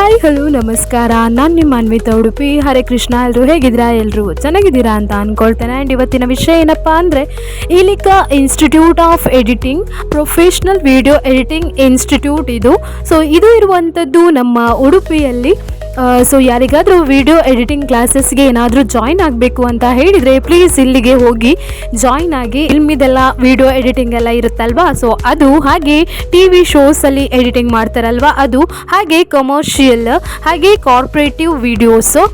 Hi hello ನಮಸ್ಕಾರ. ನಾನು ನಿಮ್ಮ ಅನ್ವಿತಾ ಉಡುಪಿ. ಹರೇ ಕೃಷ್ಣ. ಎಲ್ಲರೂ ಹೇಗಿದ್ದೀರಾ? ಎಲ್ಲರೂ ಚೆನ್ನಾಗಿದ್ದೀರಾ ಅಂತ ಅಂದ್ಕೊಳ್ತೇನೆ. ಆ್ಯಂಡ್ ಇವತ್ತಿನ ವಿಷಯ ಏನಪ್ಪ ಅಂದರೆ Ilika institute of editing, professional video editing institute ಇದು. ಸೊ ಇದು ಇರುವಂಥದ್ದು ನಮ್ಮ ಉಡುಪಿಯಲ್ಲಿ. ಸೊ ಯಾರಿಗಾದರೂ ವಿಡಿಯೋ ಎಡಿಟಿಂಗ್ ಕ್ಲಾಸಸ್ಗೆ ಏನಾದರೂ ಜಾಯ್ನ್ ಆಗಬೇಕು ಅಂತ ಹೇಳಿದರೆ ಪ್ಲೀಸ್ ಇಲ್ಲಿಗೆ ಹೋಗಿ ಜಾಯ್ನ್ ಆಗಿ. ಫಿಲ್ಮಿದೆಲ್ಲ ವಿಡಿಯೋ ಎಡಿಟಿಂಗ್ ಎಲ್ಲ ಇರುತ್ತಲ್ವಾ, ಸೊ ಅದು, ಹಾಗೆ ಟಿ ವಿ ಶೋಸಲ್ಲಿ ಎಡಿಟಿಂಗ್ ಮಾಡ್ತಾರಲ್ವ ಅದು, ಹಾಗೆ ಕಮರ್ಷಿಯಲ್, ಹಾಗೆ corporative videos,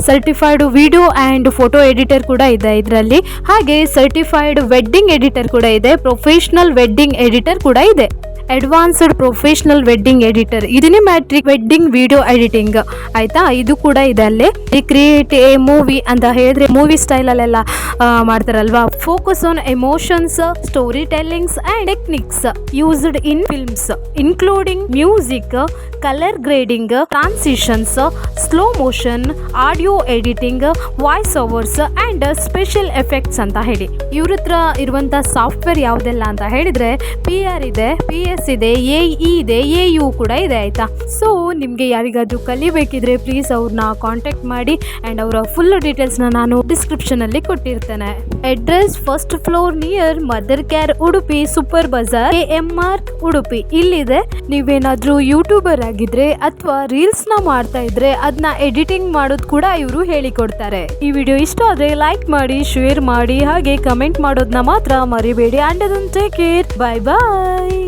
certified video and photo editor ಕೂಡ ಇದೆ ಇದರಲ್ಲಿ, ಹಾಗೆ ಸರ್ಟಿಫೈಡ್ ವೆಡ್ಡಿಂಗ್ ಎಡಿಟರ್ ಕೂಡ ಇದೆ, ಪ್ರೊಫೆಷ್ನಲ್ ವೆಡ್ಡಿಂಗ್ ಎಡಿಟರ್ ಕೂಡ ಇದೆ, ಅಡ್ವಾನ್ಸ್ಡ್ ಪ್ರೊಫೆಷ್ನಲ್ ವೆಡ್ಡಿಂಗ್ ಎಡಿಟರ್, ಇದನ್ನೇ ವೆಡ್ಡಿಂಗ್ ವಿಡಿಯೋ ಎಡಿಟಿಂಗ್ ಆಯಿತಾ, ಇದು ಕೂಡ ಇದೆ ಅಲ್ಲಿ. ಕ್ರಿಯೇಟ್ ಎ ಮೂವಿ ಅಂತ ಹೇಳಿದ್ರೆ ಮೂವಿ ಸ್ಟೈಲಲ್ಲೆಲ್ಲ ಮಾಡ್ತಾರಲ್ವಾ. Focus on emotions, storytellings and techniques used in films including music, colour grading, transitions, slow motion, audio editing, voice overs and special effects ಅಂತ ಹೇಳಿ. ಇವ್ರ ಹತ್ರ ಇರುವಂಥ ಸಾಫ್ಟ್ವೇರ್ ಯಾವುದೆಲ್ಲ ಅಂತ ಹೇಳಿದರೆ PR ಇದೆ, PS ಇದೆ, AE ಇದೆ, AU ಕೂಡ ಇದೆ ಆಯಿತಾ. ಸೊ ನಿಮಗೆ ಯಾರಿಗಾದರೂ ಕಲಿಬೇಕಿದ್ರೆ ಪ್ಲೀಸ್ ಅವ್ರನ್ನ ಕಾಂಟ್ಯಾಕ್ಟ್ ಮಾಡಿ. ಆ್ಯಂಡ್ ಅವರ ಫುಲ್ ಡೀಟೇಲ್ಸ್ನ ನಾನು ಡಿಸ್ಕ್ರಿಪ್ಷನಲ್ಲಿ ಕೊಟ್ಟಿರ್ತೇನೆ. Address first floor near Mother Care Udupi, Super Bazaar, AMR Udupi ಇಲ್ಲಿದೆ. ನೀವೇನಾದರೂ ಯೂಟ್ಯೂಬರ್ ಆಗಿದ್ರೆ ಅಥವಾ ರೀಲ್ಸ್ನ ಮಾಡ್ತಾ ಇದ್ರೆ ಅದನ್ನ ಎಡಿಟಿಂಗ್ ಮಾಡೋದು ಕೂಡ ಇವರು ಹೇಳಿಕೊಡ್ತಾರೆ. ಈ ವಿಡಿಯೋ ಇಷ್ಟ ಆದರೆ ಲೈಕ್ ಮಾಡಿ, ಶೇರ್ ಮಾಡಿ, ಹಾಗೆ ಕಮೆಂಟ್ ಮಾಡೋದನ್ನ ಮಾತ್ರ ಮರಿಬೇಡಿ. ಆ್ಯಂಡ್ ಅದನ್ನು ಟೇಕ್ ಕೇರ್. ಬಾಯ್ ಬಾಯ್.